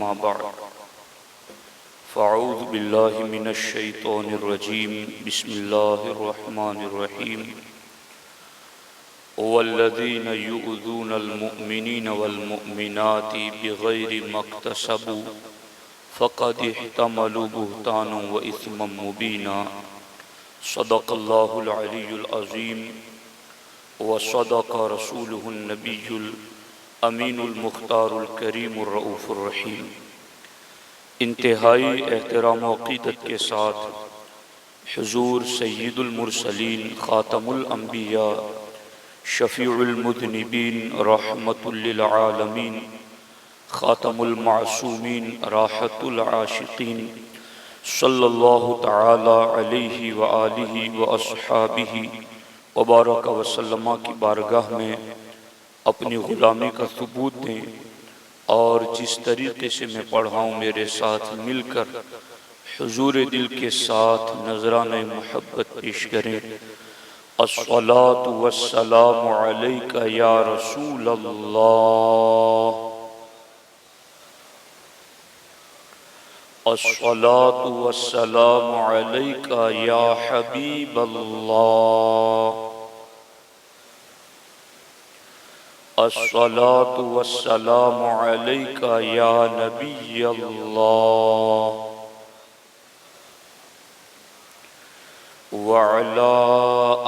أما بعد فأعوذ بالله من الشيطان الرجيم بسم الله الرحمن الرحيم والذين يؤذون المؤمنين والمؤمنات بغير ما اكتسبوا فقد احتملوا بهتانا وإثما مبينا صدق الله العلي العظيم وصدق رسوله النبي الأمين المختار الكريم الرؤوف الرحيم۔ انتہائی احترام و عقیدت کے ساتھ حضور سید المرسلین خاتم الانبیاء شفیع المذنبین رحمت للعالمین خاتم المعصومین راحت العاشقین صلی اللہ تعالی علیہ وآلہ واصحابہ وبارک وسلم کی بارگاہ میں اپنی غلامی کا ثبوت دیں اور جس طریقے سے میں پڑھا ہوں میرے ساتھ مل کر حضور دل کے ساتھ نذرانہ محبت پیش کریں۔ الصلاة والسلام علیک یا رسول اللہ، الصلاة والسلام علیک یا حبیب اللہ، الصلاة والسلام علیک یا نبی اللہ وعلی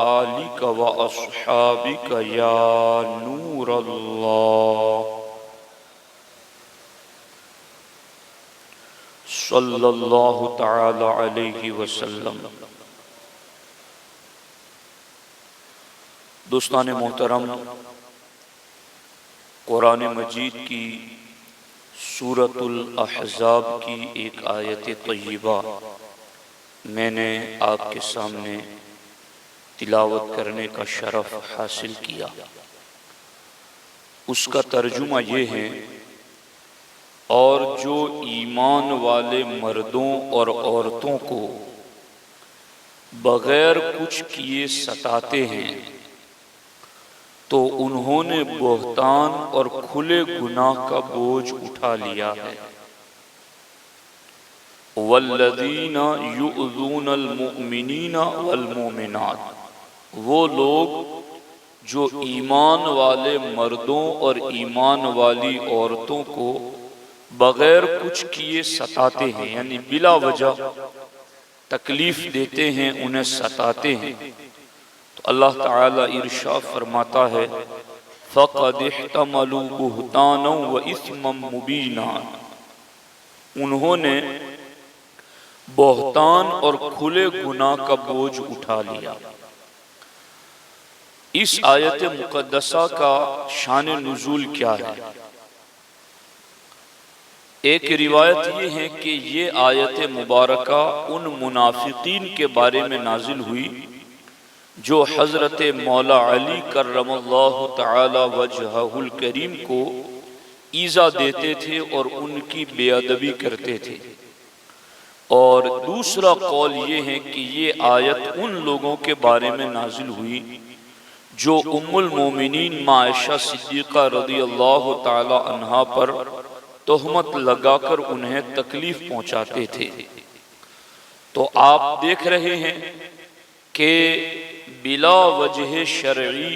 آلک واصحابک یا نور اللہ صلی اللہ تعالی علیہ وسلم۔ دوستان محترم، قرآن مجید کی سورۃ الاحزاب کی ایک آیت طیبہ میں نے آپ کے سامنے تلاوت کرنے کا شرف حاصل کیا۔ اس کا ترجمہ یہ ہے: اور جو ایمان والے مردوں اور عورتوں کو بغیر کچھ کیے ستاتے ہیں تو انہوں نے بہتان اور کھلے گناہ کا بوجھ اٹھا لیا ہے۔ والذین یؤذون المؤمنین والمؤمنات، وہ لوگ جو ایمان والے مردوں اور ایمان والی عورتوں کو بغیر کچھ کیے ستاتے ہیں، یعنی بلا وجہ تکلیف دیتے ہیں، انہیں ستاتے ہیں، تو اللہ تعالی ارشاد فرماتا ہے فَقَدْ احْتَمَلُوا بُهْتَانًا وَإِثْمًا مُبِينًا، انہوں نے بہتان اور کھلے گناہ کا بوجھ اٹھا لیا۔ اس آیت مقدسہ کا شان نزول کیا ہے؟ ایک روایت یہ ہے کہ یہ آیت مبارکہ ان منافقین کے بارے میں نازل ہوئی جو حضرت مولا علی کرم اللہ تعالی وجہہ الکریم کو ایذا دیتے تھے اور ان کی بے ادبی کرتے تھے۔ اور دوسرا قول یہ ہے کہ یہ آیت ان لوگوں کے بارے میں نازل ہوئی جو ام المومنین عائشہ صدیقہ رضی اللہ تعالی عنہا پر تہمت لگا کر انہیں تکلیف پہنچاتے تھے۔ تو آپ دیکھ رہے ہیں کہ بلا وجہ شرعی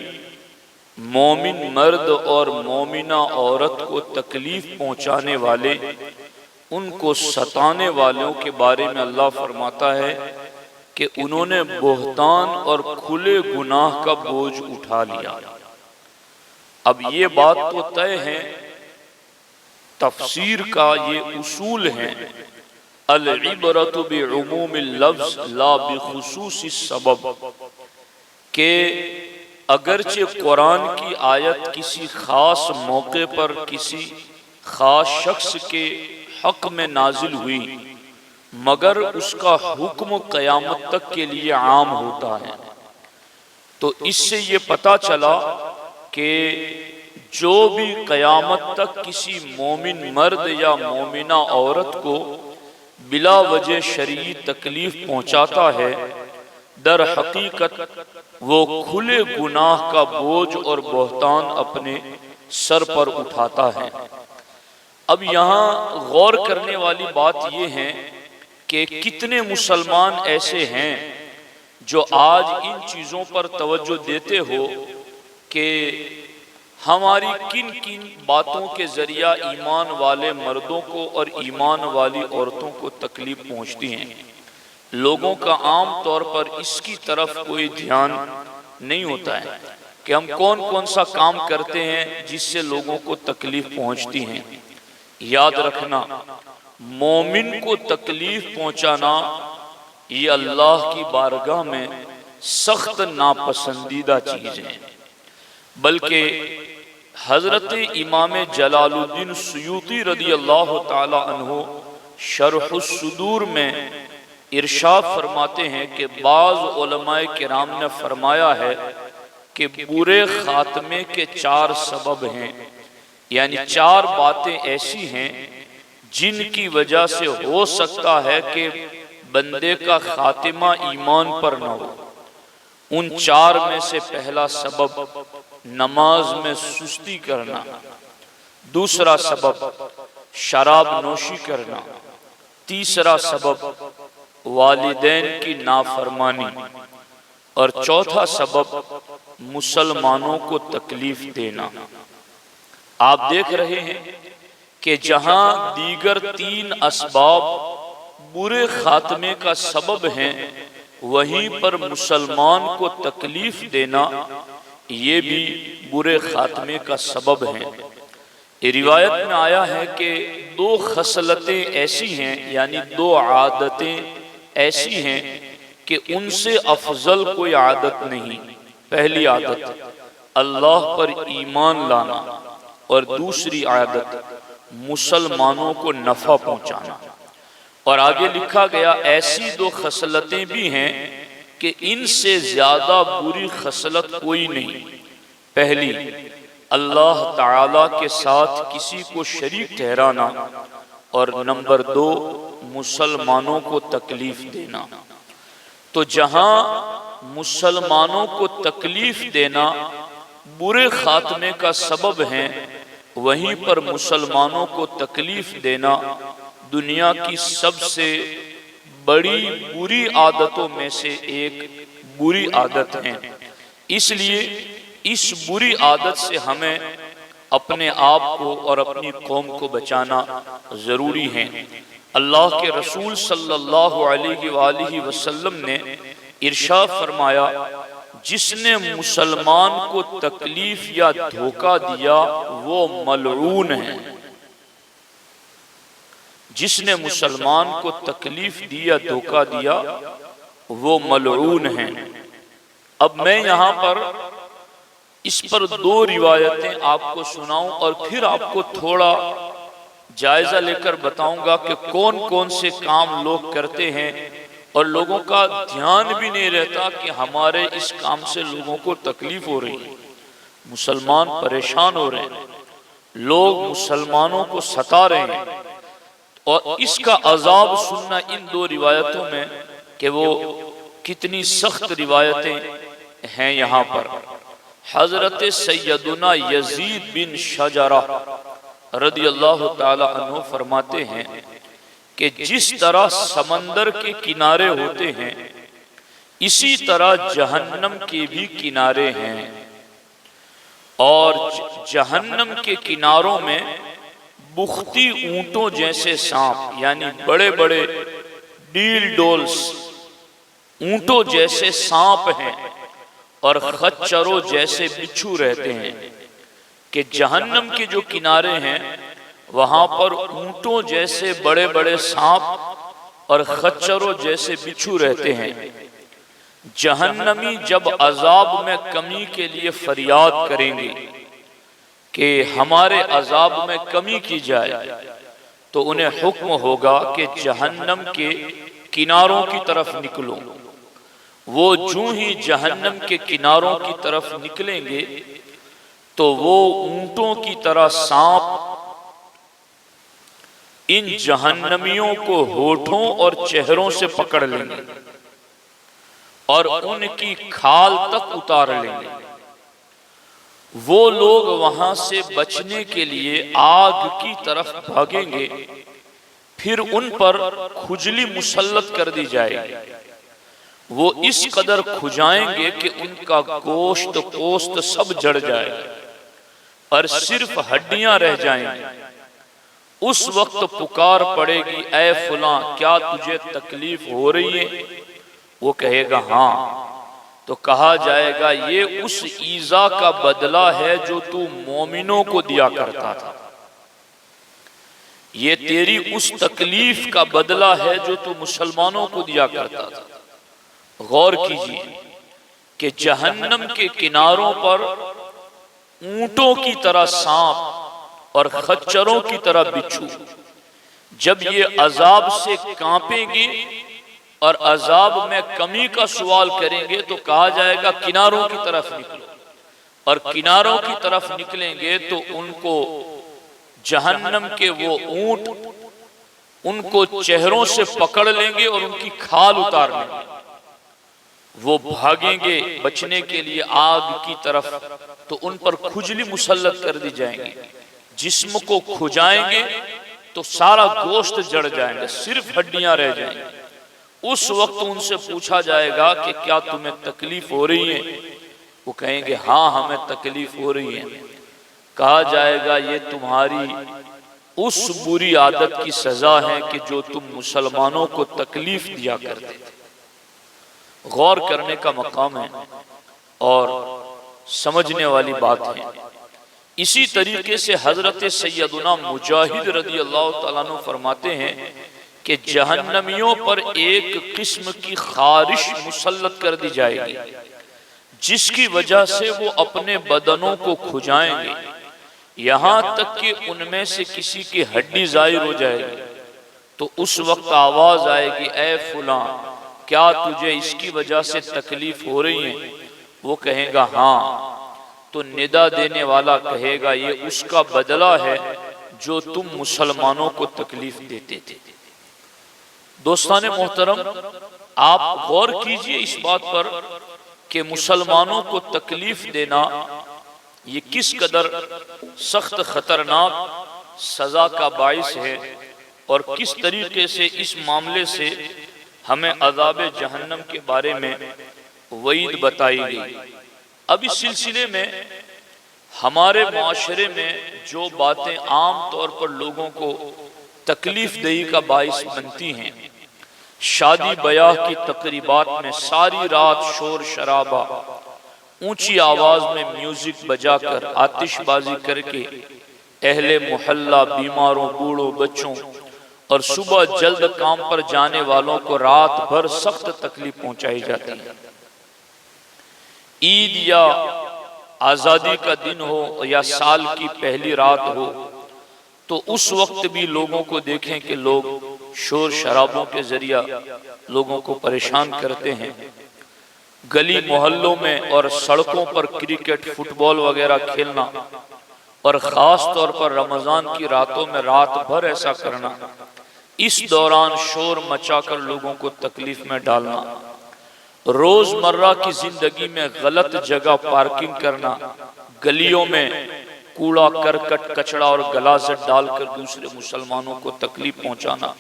مومن مرد اور مومنہ عورت کو تکلیف پہنچانے والے، ان کو ستانے والوں کے بارے میں اللہ فرماتا ہے کہ انہوں نے بہتان اور کھلے گناہ کا بوجھ اٹھا لیا۔ اب یہ بات تو طے ہے، تفسیر کا یہ اصول ہے، العبرۃ بعموم اللفظ لا بخصوص السبب، کہ اگرچہ قرآن کی آیت کسی خاص موقع پر کسی خاص شخص کے حق میں نازل ہوئی، مگر اس کا حکم قیامت تک کے لیے عام ہوتا ہے۔ تو اس سے یہ پتہ چلا کہ جو بھی قیامت تک کسی مومن مرد یا مومنہ عورت کو بلا وجہ شرعی تکلیف پہنچاتا ہے، در حقیقت وہ کھلے گناہ کا بوجھ اور بہتان اپنے سر پر اٹھاتا ہے۔ اب یہاں غور کرنے والی بات یہ ہے کہ کتنے مسلمان ایسے ہیں جو آج ان چیزوں پر توجہ دیتے ہو کہ ہماری کن کن باتوں کے ذریعہ ایمان والے مردوں کو اور ایمان والی عورتوں کو تکلیف پہنچتی ہیں۔ لوگوں کا عام طور پر اس کی طرف کوئی دھیان نہیں ہوتا ہے کہ ہم کون کون سا کام کرتے ہیں جس سے لوگوں کو تکلیف پہنچتی ہیں۔ یاد رکھنا، مومن کو تکلیف پہنچانا یہ اللہ کی بارگاہ میں سخت ناپسندیدہ چیز ہے، بلکہ حضرت امام جلال الدین سیوطی رضی اللہ تعالی عنہ شرح الصدور میں ارشاد فرماتے ہیں کہ بعض علماء کرام نے فرمایا ہے کہ برے خاتمے کے 4 سبب ہیں، یعنی 4 باتیں ایسی ہیں جن کی وجہ سے ہو سکتا ہے کہ بندے کا خاتمہ ایمان پر نہ ہو۔ ان 4 میں سے پہلا سبب نماز میں سستی کرنا، دوسرا سبب شراب نوشی کرنا، تیسرا سبب والدین کی نافرمانی، اور چوتھا سبب مسلمانوں کو تکلیف دینا۔ آپ دیکھ رہے ہیں کہ جہاں دیگر 3 اسباب برے خاتمے کا سبب ہیں، وہیں پر مسلمان کو تکلیف دینا یہ بھی برے خاتمے کا سبب ہے۔ روایت میں آیا ہے کہ 2 خصلتیں ایسی ہیں، یعنی 2 عادتیں ایسی ہیں کہ ان سے افضل کوئی عادت نہیں۔ پہلی عادت اللہ پر ایمان لانا، اور دوسری عادت مسلمانوں کو نفع پہنچانا۔ اور آگے لکھا گیا ایسی 2 خصلتیں بھی ہیں کہ ان سے زیادہ بری خصلت کوئی نہیں۔ پہلی، اللہ تعالیٰ کے ساتھ کسی کو شریک ٹھہرانا، اور نمبر 2 مسلمانوں کو تکلیف دینا۔ تو جہاں مسلمانوں کو تکلیف دینا برے خاتمے کا سبب ہے، وہیں پر مسلمانوں کو تکلیف دینا دنیا کی سب سے بڑی بری عادتوں میں سے ایک بری عادت ہے۔ اس لیے اس بری عادت سے ہمیں اپنے آپ کو اور اپنی قوم کو بچانا ضروری ہے۔ اللہ کے رسول صلی اللہ علیہ وآلہ وسلم نے ارشاد فرمایا، جس نے مسلمان کو تکلیف یا دھوکہ دیا وہ ملعون ہے۔ جس نے مسلمان کو تکلیف دی یا دھوکہ دیا وہ ملعون ہے۔ اب میں یہاں پر اس پر 2 روایتیں آپ کو سناؤں، اور پھر آپ کو تھوڑا جائزہ لے کر بتاؤں گا کہ کون کون سے کام لوگ کرتے ہیں اور لوگوں کا دھیان بھی نہیں رہتا کہ ہمارے اس کام سے لوگوں کو تکلیف ہو رہی ہے، مسلمان پریشان ہو رہے ہیں، لوگ مسلمانوں کو ستا رہے ہیں۔ اور اس کا عذاب سننا ان 2 روایتوں میں کہ وہ کتنی سخت روایتیں ہیں۔ یہاں پر حضرت سیدنا یزید بن شجرہ رضی اللہ تعالی عنہ فرماتے ہیں کہ جس طرح سمندر کے کنارے ہوتے ہیں اسی طرح جہنم کے بھی کنارے ہیں، اور جہنم کے کناروں میں بختی اونٹوں جیسے سانپ، یعنی بڑے بڑے ڈیل ڈولز اونٹوں جیسے سانپ ہیں، اور خچروں جیسے بچھو رہتے ہیں۔ کہ جہنم کے جو کنارے ہیں وہاں پر اونٹوں جیسے بڑے بڑے سانپ اور خچروں جیسے بچھو رہتے ہیں۔ جہنمی جب عذاب میں کمی کے لیے فریاد کریں گے کہ ہمارے عذاب میں کمی کی جائے، تو انہیں حکم ہوگا کہ جہنم کے کناروں کی طرف نکلو۔ وہ جو ہی جہنم کے کناروں کی طرف نکلیں گے تو وہ اونٹوں کی طرح سانپ ان جہنمیوں کو ہونٹوں اور چہروں سے پکڑ لیں گے اور ان کی کھال تک اتار لیں گے۔ وہ لوگ وہاں سے بچنے کے لیے آگ کی طرف بھاگیں گے، پھر ان پر کھجلی مسلط کر دی جائے گی، وہ اس قدر کھجائیں گے کہ ان کا گوشت پوست سب جڑ جائے اور صرف ہڈیاں رہ جائیں گی۔ اس وقت پکار پڑے گی، اے فلاں کیا تجھے تکلیف ہو رہی ہے؟ وہ کہے گا ہاں، تو کہا جائے گا یہ اس ایذا کا بدلہ ہے جو تو مومنوں کو دیا کرتا تھا، یہ تیری اس تکلیف کا بدلہ ہے جو تو مسلمانوں کو دیا کرتا تھا۔ غور کیجئے کہ جہنم کے کناروں پر اونٹوں کی طرح سانپ اور خچروں کی طرح بچھو جب یہ عذاب سے کانپیں گے اور عذاب میں کمی کا سوال کریں گے تو کہا جائے گا کناروں کی طرف نکلو، اور کناروں کی طرف نکلیں گے تو ان کو جہنم کے وہ اونٹ ان کو چہروں سے پکڑ لیں گے اور ان کی کھال اتار لیں گے، وہ بھاگیں گے بچنے کے لیے آگ کی طرف، تو ان پر کھجلی مسلط کر دی جائیں گی، جسم کو کھجائیں گے تو سارا گوشت جڑ جائیں گے، صرف ہڈیاں رہ جائیں گے۔ اس وقت ان سے پوچھا جائے گا کہ کیا تمہیں تکلیف ہو رہی ہے؟ وہ کہیں گے ہاں ہمیں تکلیف ہو رہی ہے۔ کہا جائے گا یہ تمہاری اس بری عادت کی سزا ہے کہ جو تم مسلمانوں کو تکلیف دیا کرتے تھے۔ غور کرنے کا مقام ہے اور سمجھنے والی بات ہے۔ اسی طریقے سے حضرت سیدنا مجاہد رضی اللہ تعالیٰ عنہ فرماتے ہیں کہ جہنمیوں پر ایک قسم کی خارش مسلط کر دی جائے گی جس کی وجہ سے وہ اپنے بدنوں کو کھجائیں گے، یہاں تک کہ ان میں سے کسی کی ہڈی ظاہر ہو جائے گی، تو اس وقت آواز آئے گی اے فلاں کیا تجھے اس کی وجہ سے تکلیف ہو رہی ہے؟ وہ کہے گا ہاں، تو ندا دینے والا کہے گا یہ اس کا بدلہ ہے جو تم مسلمانوں کو تکلیف دیتے تھے۔ دوستان محترم، آپ غور کیجئے اس بات پر کہ مسلمانوں کو تکلیف دینا یہ کس قدر سخت خطرناک سزا کا باعث ہے، اور کس طریقے سے اس معاملے سے ہمیں عذاب جہنم کے بارے میں وعید بتائی گئی۔ اب اس سلسلے میں ہمارے معاشرے میں جو باتیں عام طور پر لوگوں کو تکلیف دہی کا باعث بنتی ہیں، شادی بیاہ کی تقریبات میں ساری رات شور شرابہ، اونچی آواز میں میوزک بجا کر، آتش بازی کر کے اہل محلہ، بیماروں، بوڑھوں، بچوں اور صبح جلد کام پر جانے والوں کو رات بھر سخت تکلیف پہنچائی جاتی ہے۔ عید یا آزادی کا دن ہو یا سال کی پہلی رات ہو تو اس وقت بھی لوگوں کو دیکھیں کہ لوگ شور شرابوں کے ذریعہ لوگوں کو پریشان کرتے ہیں۔ گلی محلوں میں اور سڑکوں پر کرکٹ، فٹ بال وغیرہ کھیلنا، اور خاص طور پر رمضان کی راتوں میں رات بھر ایسا کرنا، اس دوران شور مچا کر لوگوں کو تکلیف میں ڈالنا، روزمرہ کی زندگی میں غلط جگہ پارکنگ کرنا، گلیوں میں کوڑا کرکٹ کچڑا اور غلاظت ڈال کر دوسرے مسلمانوں کو تکلیف پہنچانا،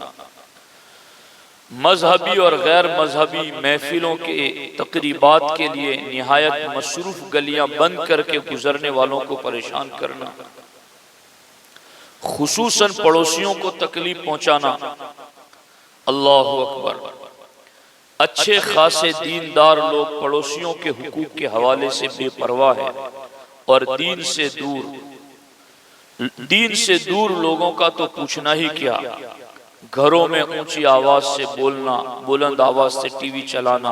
مذہبی اور غیر مذہبی محفلوں کے تقریبات کے لیے نہایت مصروف گلیاں بند کر کے گزرنے والوں کو پریشان کرنا، خصوصاً پڑوسیوں کو تکلیف پہنچانا۔ اللہ اکبر! اچھے خاصے دیندار لوگ پڑوسیوں کے حقوق کے حوالے سے بے پرواہ ہیں، اور دین سے دور لوگوں کا تو پوچھنا ہی کیا۔ گھروں میں اونچی آواز سے بولنا، بلند آواز سے ٹی وی چلانا،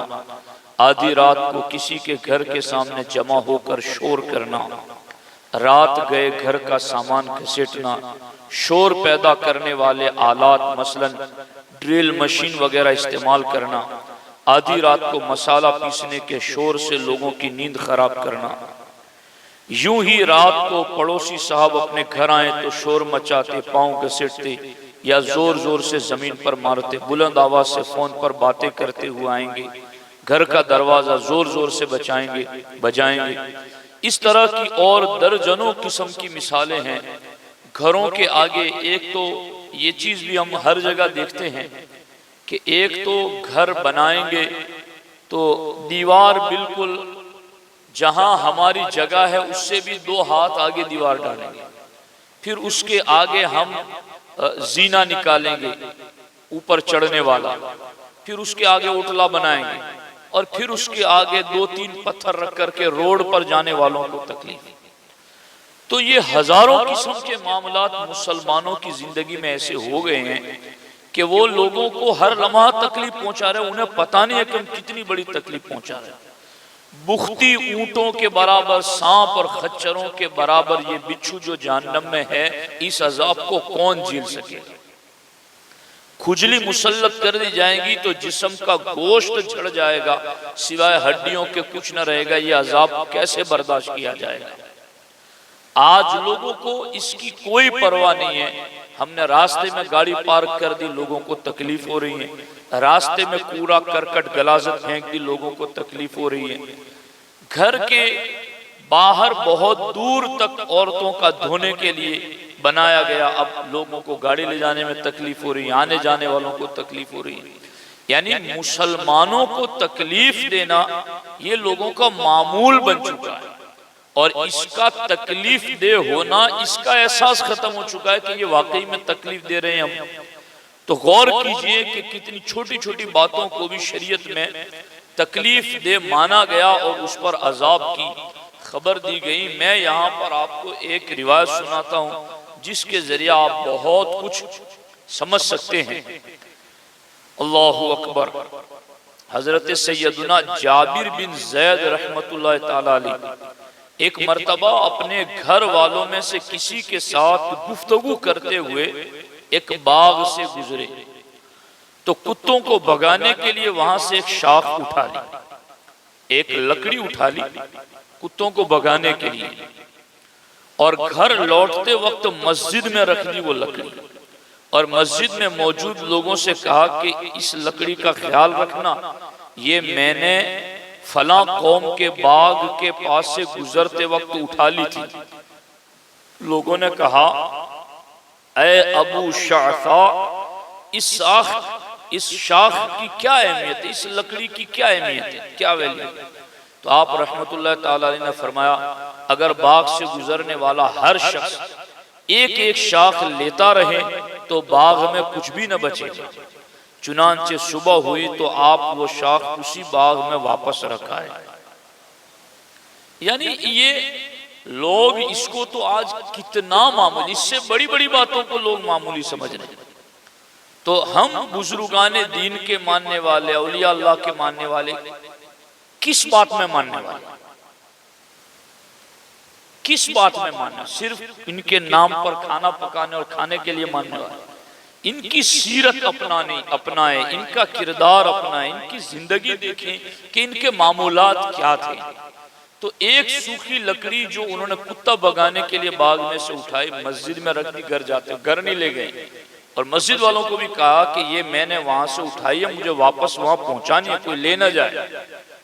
آدھی رات کو کسی کے گھر کے سامنے جمع ہو کر شور کرنا، رات گئے گھر کا سامان گھسیٹنا، شور پیدا کرنے والے آلات مثلا ڈرل مشین وغیرہ استعمال کرنا، آدھی رات کو مسالہ پیسنے کے شور سے لوگوں کی نیند خراب کرنا، یوں ہی رات کو پڑوسی صاحب اپنے گھر آئیں تو شور مچاتے، پاؤں گھسیٹتے یا زور زور سے زمین پر مارتے، بلند آواز سے فون پر باتیں کرتے ہوئے آئیں گے، گھر کا دروازہ زور زور سے بجائیں گے۔ اس طرح کی اور درجنوں قسم کی مثالیں ہیں۔ گھروں کے آگے ایک تو یہ چیز بھی ہم ہر جگہ دیکھتے ہیں کہ ایک تو گھر بنائیں گے تو دیوار بالکل جہاں ہماری جگہ ہے اس سے بھی 2 ہاتھ آگے دیوار ڈالیں گے، پھر اس کے آگے ہم زینہ نکالیں گے اوپر چڑھنے والا، پھر اس کے آگے اوٹلا بنائیں گے، اور پھر اس کے آگے 2-3 پتھر رکھ کر کے روڈ پر جانے والوں کو تکلیف۔ تو یہ ہزاروں قسم کے معاملات مسلمانوں کی زندگی میں ایسے ہو گئے ہیں کہ وہ لوگوں کو ہر لمحہ تکلیف پہنچا رہے ہیں، انہیں پتہ نہیں ہے کہ ہم کتنی بڑی تکلیف پہنچا رہے ہیں۔ بختی اونٹوں کے برابر، سانپ اور خچروں کے برابر یہ بچھو جو جہنم میں ہے، اس عذاب کو کون جھیل سکے گا؟ کھجلی مسلط کر دی جائیں گی تو جسم کا گوشت جھڑ جائے گا، سوائے ہڈیوں کے کچھ نہ رہے گا۔ یہ عذاب کیسے برداشت کیا جائے گا؟ آج لوگوں کو اس کی کوئی پرواہ نہیں ہے۔ ہم نے راستے میں گاڑی پارک کر دی، لوگوں کو تکلیف ہو رہی ہے۔ راستے میں کوڑا کرکٹ غلاظت پھینک دی، لوگوں کو تکلیف ہو رہی ہے۔ گھر کے باہر بہت دور تک عورتوں کا دھونے کے لیے بنایا گیا، اب لوگوں کو گاڑی لے جانے میں تکلیف ہو رہی ہے، آنے جانے والوں کو تکلیف ہو رہی ہے۔ یعنی مسلمانوں کو تکلیف دینا یہ لوگوں کا معمول بن چکا ہے، اور اس کا تکلیف دہ ہونا، اس کا احساس ختم ہو چکا ہے کہ یہ واقعی میں تکلیف دے رہے ہیں ہم۔ تو غور کیجئے کہ کتنی چھوٹی چھوٹی باتوں کو بھی شریعت میں تکلیف دہ مانا گیا اور اس پر عذاب کی خبر دی گئی۔ میں یہاں پر آپ کو ایک روایت سناتا ہوں جس کے ذریعہ آپ بہت کچھ سمجھ سکتے ہیں۔ اللہ اکبر۔ حضرت سیدنا جابر بن زید رحمت اللہ تعالی علیہ ایک مرتبہ اپنے گھر والوں میں سے کسی کے ساتھ گفتگو کرتے ہوئے ایک باغ سے گزرے تو کتوں کو بھگانے کے لیے وہاں سے ایک شاخ اٹھا لی، ایک لکڑی اٹھا لی کتوں کو بھگانے کے لیے، اور گھر لوٹتے وقت مسجد میں رکھ دی وہ لکڑی، اور مسجد میں موجود لوگوں سے کہا کہ اس لکڑی کا خیال رکھنا، یہ میں نے فلاں قوم کے باغ کے پاس سے گزرتے وقت اٹھا لی تھی۔ لوگوں نے کہا اے ابو شعثاء، اس شاخ کی کیا اہمیت ہے، اس لکڑی کی کیا اہمیت ہے، کیا ویلیو ہے؟ تو آپ رحمت اللہ تعالی علیہ نے فرمایا اگر باغ سے گزرنے والا ہر شخص ایک ایک شاخ لیتا رہے تو باغ میں کچھ بھی نہ بچے گا۔ چنانچہ صبح ہوئی تو آپ وہ شاخ اسی باغ میں واپس رکھا ہے۔ یعنی یہ لوگ اس کو تو آج کتنا معمولی، اس سے بڑی بڑی باتوں کو لوگ معمولی سمجھ رہے ہیں۔ تو ہم بزرگان دین کے ماننے والے، اولیاء اللہ کے ماننے والے کس بات میں ماننے والے؟ کس بات میں ماننا؟ صرف ان کے نام پر کھانا پکانے اور کھانے کے لیے ماننے والے؟ ان کی سیرت اپنائیں، ان کا کردار اپنائیں، ان کی زندگی دیکھیں کہ ان کے معمولات کیا تھے۔ تو ایک سوکھی لکڑی جو انہوں نے کتا بھگانے کے لیے باغ میں سے اٹھائی، مسجد میں رکھ دی، گھر نہیں لے گئے، اور مسجد والوں کو بھی کہا کہ یہ میں نے وہاں سے اٹھائی ہے، مجھے واپس وہاں پہنچانی ہے، کوئی لے نہ جائے۔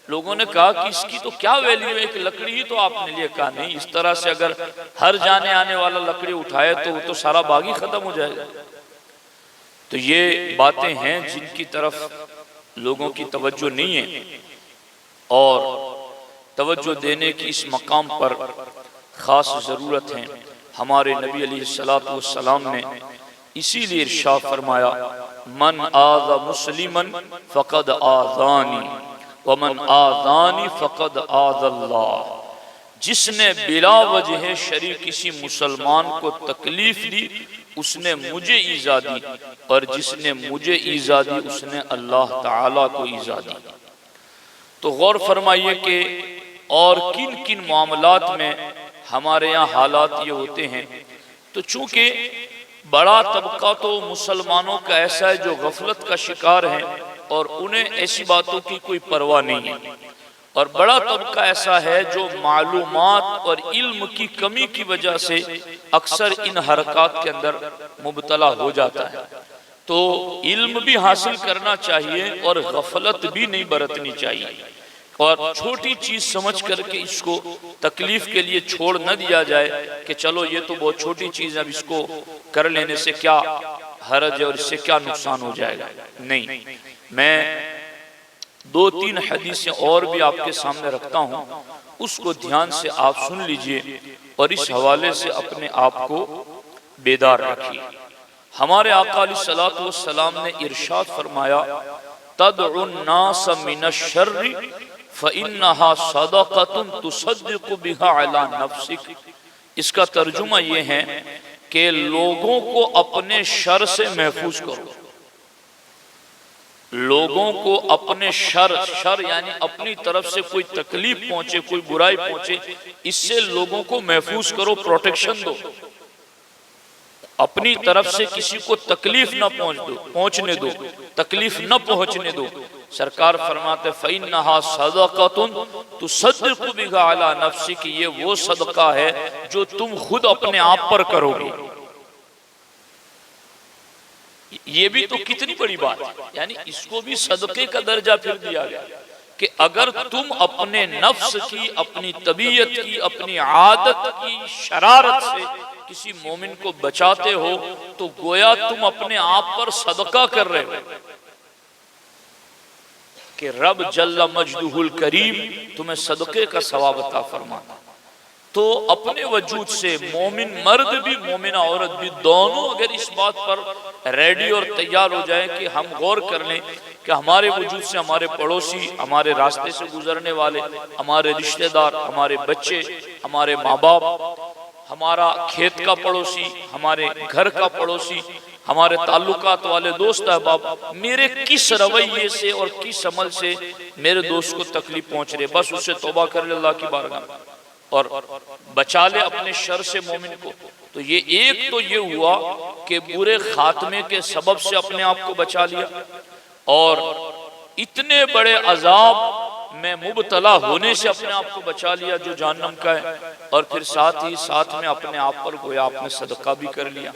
لوگوں نے کہا کہ اس کی تو کیا ویلیو ہے، ایک لکڑی ہی تو آپ نے لیے۔ کہا نہیں، اس طرح سے اگر ہر جانے آنے والا لکڑی اٹھائے تو وہ تو سارا باغ ہی ختم ہو جائے گا۔ تو یہ باتیں ہیں جن کی طرف لوگوں کی توجہ نہیں ہے، اور توجہ دینے کی اس مقام پر خاص ضرورت ہے۔ ہمارے نبی علیہ السلام نے اسی لیے ارشاد فرمایا من آذى مسلما فقد آذانی ومن آذانی فقد آذى اللہ۔ جس نے بلا وجہ شرعی کسی مسلمان کو تکلیف دی اس نے مجھے ایذا دی، اور جس نے مجھے ایذا دی اس نے اللہ تعالیٰ کو ایذا دی۔ تو غور فرمائیے کہ اور کن کن معاملات میں ہمارے یہاں حالات یہ ہوتے ہیں۔ تو چونکہ بڑا طبقہ تو مسلمانوں کا ایسا ہے جو غفلت کا شکار ہے اور انہیں ایسی باتوں کی کوئی پرواہ نہیں ہے، اور بڑا طبقہ ایسا ہے جو معلومات اور علم کی کمی کی وجہ سے اکثر ان حرکات کے اندر مبتلا ہو جاتا ہے۔ تو علم بھی حاصل کرنا چاہیے اور غفلت بھی نہیں برتنی چاہیے، اور چھوٹی چیز سمجھ کر کے اس کو تکلیف کے لیے چھوڑ نہ دیا جائے کہ چلو یہ تو بہت چھوٹی چیز ہے، اب اس کو کر لینے سے کیا حرج ہے اور اس سے کیا نقصان ہو جائے گا۔ نہیں، میں 2-3 حدیثیں اور بھی آپ کے سامنے رکھتا ہوں، اس کو دھیان سے آپ سن لیجئے اور اس حوالے سے اپنے آپ کو بیدار رکھیے۔ ہمارے آقا علیہ الصلوۃ والسلام نے ارشاد فرمایا تدعو الناس من الشر فإنها صدقة تصدق بها على نفسك۔ اس کا ترجمہ یہ ہے کہ لوگوں کو اپنے شر سے محفوظ کرو، لوگوں کو اپنے شر یعنی اپنی طرف سے کوئی تکلیف پہنچے، کوئی برائی پہنچے، اس سے لوگوں کو محفوظ کرو، پروٹیکشن دو، اپنی طرف سے کسی کو تکلیف نہ پہنچنے دو، تکلیف نہ پہنچنے دو۔ سرکار فرماتے فَإِنَّهَا صَدَقَةٌ تُصَدِّقُ بِهَا عَلَى نَفْسِكَ، یہ وہ صدقہ ہے جو تم خود اپنے آپ پر کرو گے۔ یہ بھی تو کتنی بڑی بات ہے، یعنی اس کو بھی صدقے کا درجہ پھر دیا گیا کہ اگر تم اپنے نفس کی، اپنی طبیعت کی، اپنی عادت کی شرارت سے کسی مومن کو بچاتے ہو تو گویا تم اپنے آپ پر صدقہ کر رہے ہو کہ رب جل مجدہ الکریم تمہیں صدقے کا ثواب عطا فرمانا۔ تو اپنے وجود سے مومن مرد بھی مومنہ عورت بھی دونوں اگر اس بات پر ریڈی اور تیار ہو جائیں کہ ہم غور کر لیں کہ ہمارے وجود سے ہمارے پڑوسی، ہمارے راستے سے گزرنے والے، ہمارے رشتہ دار، ہمارے بچے، ہمارے ماں باپ، ہمارا کھیت کا پڑوسی، ہمارے گھر کا پڑوسی، ہمارے تعلقات والے دوست احباب میرے کس رویے سے اور کس عمل سے میرے دوست کو تکلیف پہنچ رہے، بس اسے توبہ کر لے اللہ کی بارگاہ میں اور بچا لے اپنے شر سے مومن کو۔ تو یہ ایک تو یہ ہوا کہ برے خاتمے کے سبب سے اپنے آپ کو بچا لیا، اور اتنے بڑے عذاب میں مبتلا ہونے سے اپنے آپ کو بچا لیا جو جہنم کا ہے، اور پھر ساتھ ہی ساتھ میں اپنے آپ پر گویا آپ نے صدقہ بھی کر لیا۔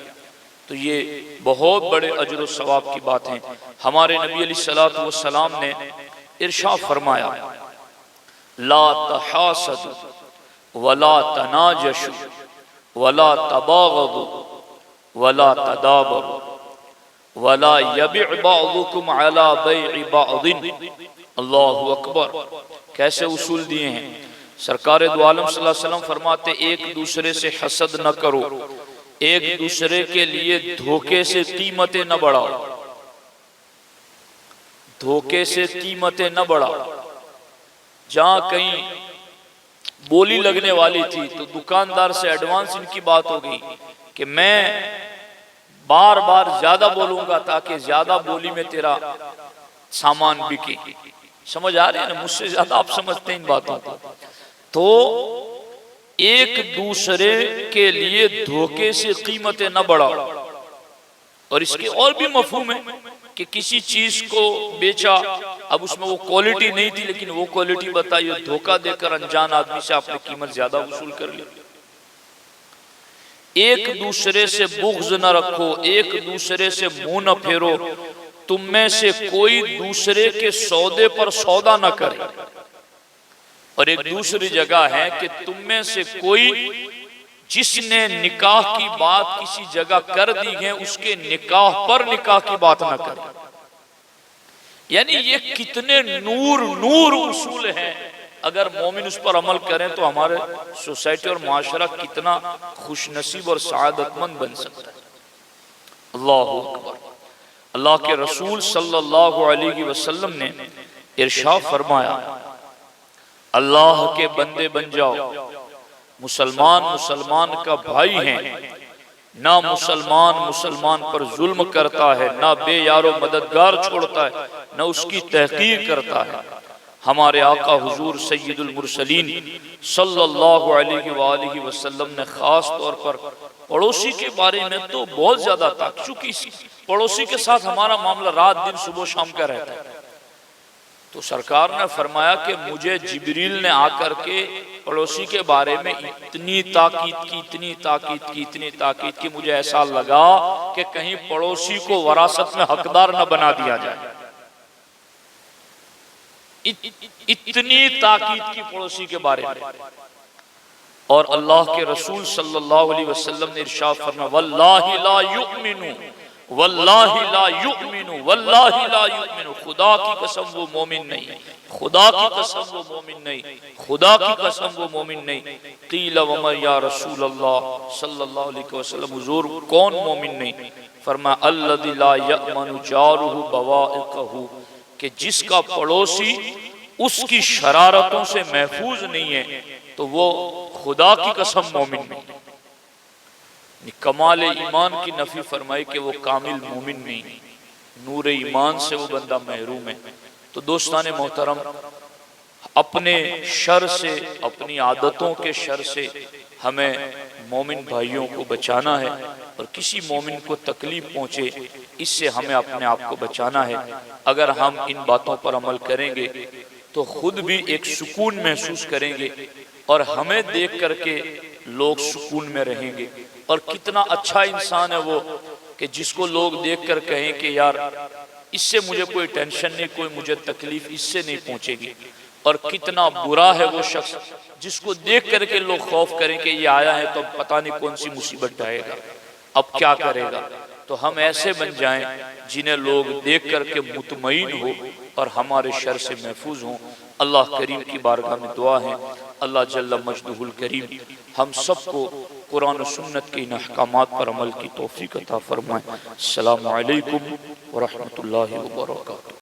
تو یہ بہت بڑے اجر و ثواب کی بات ہیں۔ ہمارے نبی علیہ الصلوۃ والسلام نے ارشاد فرمایا لا تحاسدوا ولا تناجشوا ولا تباغضوا ولا تدابروا ولا يبع بعضكم على بيع بعض۔ اللہ اکبر، کیسے اصول دیے ہیں۔ سرکار دو عالم صلی اللہ علیہ وسلم فرماتے ایک دوسرے سے حسد نہ کرو، ایک دوسرے کے لیے دھوکے سے قیمتیں نہ بڑھاؤ، دھوکے سے قیمتیں نہ بڑھاؤ۔ جہاں کہیں بولی لگنے والی تھی تو دکاندار سے ایڈوانس ان کی بات ہو گئی کہ میں بار بار زیادہ بولوں گا تاکہ زیادہ بولی میں تیرا سامان بکے۔ سمجھ آ رہے ہیں نا، مجھ سے زیادہ آپ سمجھتے ہیں ان باتوں کو۔ تو ایک دوسرے کے لیے دھوکے سے قیمتیں نہ بڑھاؤ، اور اس کے اور بھی مفہوم ہے کہ کسی چیز کو بیچا، اب اس میں وہ کوالٹی نہیں تھی لیکن وہ کوالٹی بتائی اور دھوکہ دے کر انجان آدمی سے آپ نے قیمت زیادہ وصول کر لی۔ ایک دوسرے سے بغض نہ رکھو، ایک دوسرے سے منہ نہ پھیرو، تم میں سے کوئی دوسرے کے سودے پر سودا نہ کرے۔ اور ایک دوسری جگہ ہے کہ تم میں سے کوئی جس نے نکاح کی بات کسی جگہ کر دی ہے اس کے نکاح پر نکاح کی بات نہ کرے۔ یعنی یہ کتنے نور اصول ہیں، اگر مومن اس پر عمل کریں تو ہمارے سوسائٹی اور معاشرہ کتنا خوش نصیب اور سعادت مند بن سکتا ہے۔ اللہ اکبر۔ اللہ کے رسول صلی اللہ علیہ وسلم نے ارشاد فرمایا اللہ کے بندے بن جاؤ، مسلمان مسلمان کا بھائی ہیں، نہ مسلمان پر ظلم کرتا ہے، نہ بے یار و مددگار چھوڑتا ہے، نہ اس کی تحقیر کرتا ہے۔ ہمارے آقا حضور سید المرسلین صلی اللہ علیہ وآلہ وسلم نے خاص طور پر پڑوسی کے بارے میں تو بہت زیادہ تھا، چونکہ پڑوسی کے ساتھ ہمارا معاملہ رات دن صبح و شام کا رہتا ہے۔ تو سرکار نے فرمایا کہ مجھے جبریل نے آ کر کے پڑوسی کے بارے میں اتنی تاکید کی مجھے ایسا لگا کہ کہیں پڑوسی کو وراثت میں حقدار نہ بنا دیا جائے. اتنی تاکید کی پڑوسی کے بارے میں. اور اللہ کے رسول صلی اللہ علیہ وسلم نے ارشاد فرمایا واللہ لا یؤمن واللہ لا یؤمن واللہ لا یؤمن، خدا کی قسم وہ مومن نہیں، خدا کی قسم وہ مومن نہیں، خدا کی قسم وہ مومن نہیں. قیل ومن یا رسول اللہ صلی اللہ علیہ وسلم، حضور کون مومن نہیں؟ فرمایا الذی لا یأمن جارہ بوائقہ، کہ جس کا پڑوسی اس کی شرارتوں سے محفوظ نہیں ہے تو وہ خدا کی قسم مومن نہیں. کمال ایمان کی نفی فرمائی کہ وہ کامل مومن نہیں، نور ایمان سے وہ بندہ محروم ہے. تو دوستان محترم، اپنے شر سے، اپنی عادتوں کے شر سے ہمیں مومن بھائیوں کو بچانا ہے، اور کسی مومن کو تکلیف پہنچے اس سے ہمیں اپنے آپ کو بچانا ہے. اگر ہم ان باتوں پر عمل کریں گے تو خود بھی ایک سکون محسوس کریں گے، اور ہمیں دیکھ کر کے لوگ سکون میں رہیں گے. اور کتنا اچھا انسان ہے وہ کہ جس کو لوگ دیکھ کر کہیں کہ یار اس سے مجھے کوئی ٹینشن نہیں، کوئی مجھے تکلیف اس سے نہیں پہنچے گی. اور کتنا برا ہے وہ شخص جس کو دیکھ کر کے لوگ خوف کریں کہ یہ آیا ہے تو پتہ نہیں کون سی مصیبت ڈھائے گا، اب کیا کرے گا. تو ہم ایسے بن جائیں جنہیں لوگ دیکھ کر کے مطمئن ہو اور ہمارے شر سے محفوظ ہوں. اللہ کریم کی بارگاہ میں دعا ہے اللہ جل مجدہ الکریم ہم سب کو قرآن و سنت کے ان احکامات پر عمل کی توفیق عطا فرمائے. السلام علیکم ورحمۃ اللہ وبرکاتہ.